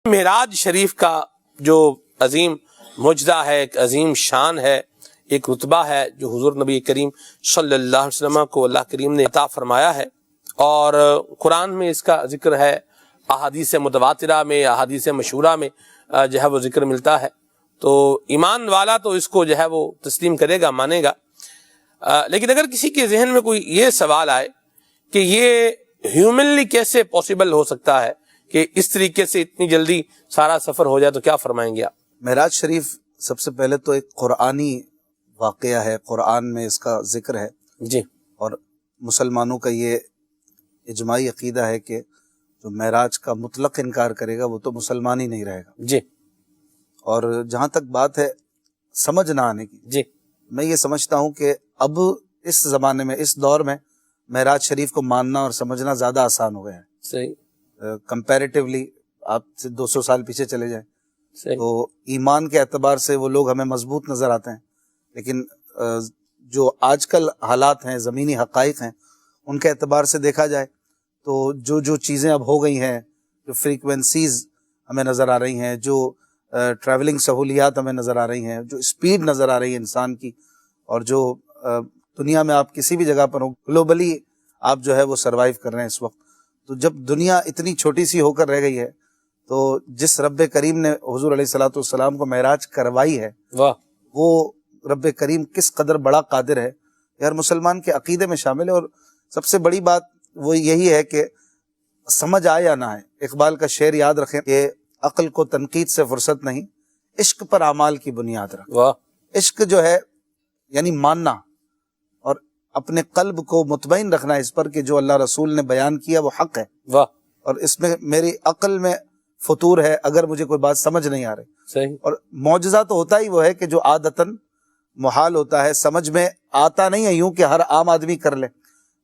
معراج شریف کا جو عظیم معجزہ ہے، ایک عظیم شان ہے، ایک رتبہ ہے جو حضور نبی کریم صلی اللہ علیہ وسلم کو اللہ کریم نے عطا فرمایا ہے، اور قرآن میں اس کا ذکر ہے، احادیث متواترہ میں، احادیث مشہورہ میں جو ہے وہ ذکر ملتا ہے۔ تو ایمان والا تو اس کو جو ہے وہ تسلیم کرے گا، مانے گا۔ لیکن اگر کسی کے ذہن میں کوئی یہ سوال آئے کہ یہ ہیومنلی کیسے پاسبل ہو سکتا ہے کہ اس طریقے سے اتنی جلدی سارا سفر ہو جائے، تو کیا فرمائیں گے آپ؟ معراج شریف سب سے پہلے تو ایک قرآنی واقعہ ہے، قرآن میں اس کا ذکر ہے جی، اور مسلمانوں کا یہ اجماعی عقیدہ ہے کہ جو معراج کا مطلق انکار کرے گا وہ تو مسلمان ہی نہیں رہے گا۔ جی، اور جہاں تک بات ہے سمجھ نہ آنے کی، جی، میں یہ سمجھتا ہوں کہ اب اس زمانے میں، اس دور میں معراج شریف کو ماننا اور سمجھنا زیادہ آسان ہو گیا ہے۔ صحیح، کمپیریٹیولی آپ سے 200 سال پیچھے چلے جائیں صحیح، تو ایمان کے اعتبار سے وہ لوگ ہمیں مضبوط نظر آتے ہیں، لیکن جو آج کل حالات ہیں، زمینی حقائق ہیں، ان کے اعتبار سے دیکھا جائے تو جو چیزیں اب ہو گئی ہیں، جو فریکوینسیز ہمیں نظر آ رہی ہیں، جو ٹریولنگ سہولیات ہمیں نظر آ رہی ہیں، جو اسپیڈ نظر آ رہی ہے انسان کی، اور جو دنیا میں آپ کسی بھی جگہ پر ہو، گلوبلی آپ جو ہے وہ سروائیو کر رہے ہیں اس وقت، تو جب دنیا اتنی چھوٹی سی ہو کر رہ گئی ہے تو جس رب کریم نے حضور علیہ الصلوۃ والسلام کو معراج کروائی ہے، واہ، وہ رب کریم کس قدر بڑا قادر ہے، ہر مسلمان کے عقیدے میں شامل ہے۔ اور سب سے بڑی بات وہ یہی ہے کہ سمجھ آئے یا نہ آئے، اقبال کا شعر یاد رکھیں کہ عقل کو تنقید سے فرصت نہیں، عشق پر اعمال کی بنیاد رکھ۔ واہ، عشق جو ہے یعنی ماننا اور اپنے قلب کو مطمئن رکھنا اس پر کہ جو اللہ رسول نے بیان کیا وہ حق ہے، واہ، اور اس میں میری عقل میں فطور ہے اگر مجھے کوئی بات سمجھ نہیں آ رہی۔ صحیح، اور معجزہ تو ہوتا ہی وہ ہے کہ جو عادتاً محال ہوتا ہے، سمجھ میں آتا نہیں ہے یوں کہ ہر عام آدمی کر لے،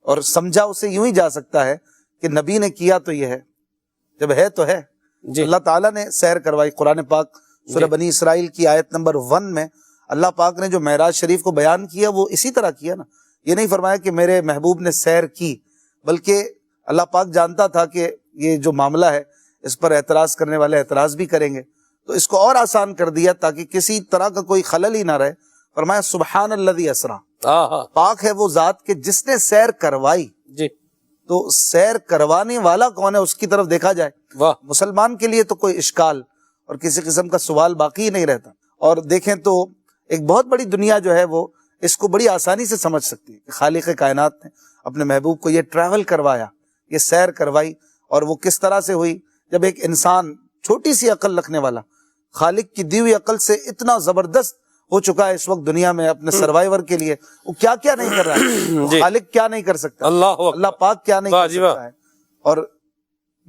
اور سمجھا اسے یوں ہی جا سکتا ہے کہ نبی نے کیا تو یہ ہے، جب ہے تو ہے۔ جی، اللہ تعالیٰ نے سیر کروائی۔ قرآن پاک سورہ بنی اسرائیل کی آیت نمبر 1 میں اللہ پاک نے جو معراج شریف کو بیان کیا وہ اسی طرح کیا نا، یہ نہیں فرمایا کہ میرے محبوب نے سیر کی، بلکہ اللہ پاک جانتا تھا کہ یہ جو معاملہ ہے اس پر اعتراض کرنے والے اعتراض بھی کریں گے، تو اس کو اور آسان کر دیا تاکہ کسی طرح کا کوئی خلل ہی نہ رہے۔ فرمایا سبحان الذی اسرا، پاک ہے وہ ذات کہ جس نے سیر کروائی۔ جی، تو سیر کروانے والا کون ہے اس کی طرف دیکھا جائے، واہ، مسلمان کے لیے تو کوئی اشکال اور کسی قسم کا سوال باقی ہی نہیں رہتا۔ اور دیکھیں تو ایک بہت بڑی دنیا جو ہے وہ اس کو بڑی آسانی سے سمجھ سکتی ہے کہ خالق کائنات نے اپنے محبوب کو یہ ٹریول کروایا، یہ سیر کروائی، اور وہ کس طرح سے ہوئی جب ایک انسان چھوٹی سی عقل رکھنے والا خالق کی دی ہوئی عقل سے اتنا زبردست ہو چکا ہے اس وقت دنیا میں اپنے سروائیور کے لیے، وہ کیا کیا نہیں کر رہا ہے، وہ خالق کیا نہیں کر سکتا، اللہ پاک کیا نہیں کر سکتا ہے۔ اور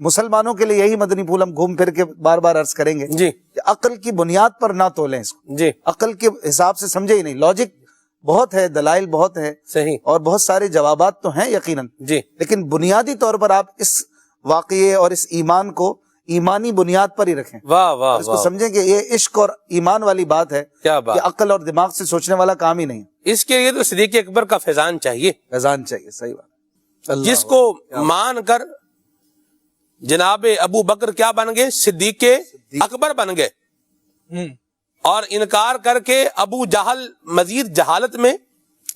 مسلمانوں کے لیے یہی مدنی پھول ہم گھوم پھر کے بار بار عرض کریں گے جی، کہ عقل کی بنیاد پر نہ تولیں اس کو، جی، عقل کے حساب سے سمجھے ہی نہیں۔ لاجک بہت ہے، دلائل بہت ہے، صحیح، اور بہت سارے جوابات تو ہیں یقیناً، جی، لیکن بنیادی طور پر آپ اس واقعے اور اس ایمان کو ایمانی بنیاد پر ہی رکھیں، واہ، واہ، اور اس کو سمجھیں کہ یہ عشق اور ایمان والی بات ہے، کیا بات، کہ عقل اور دماغ سے سوچنے والا کام ہی نہیں، اس کے لیے تو صدیق اکبر کا فیضان چاہیے، فیضان چاہیے۔ صحیح بات، جس کو مان کر جناب ابو بکر کیا بن گئے؟ صدیق اکبر بن گئے، اور انکار کر کے ابو جہل مزید جہالت میں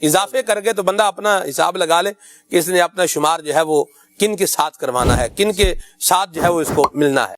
اضافے کر گئے، تو بندہ اپنا حساب لگا لے کہ اس نے اپنا شمار جو ہے وہ کن کے ساتھ کروانا ہے، کن کے ساتھ جو ہے وہ اس کو ملنا ہے۔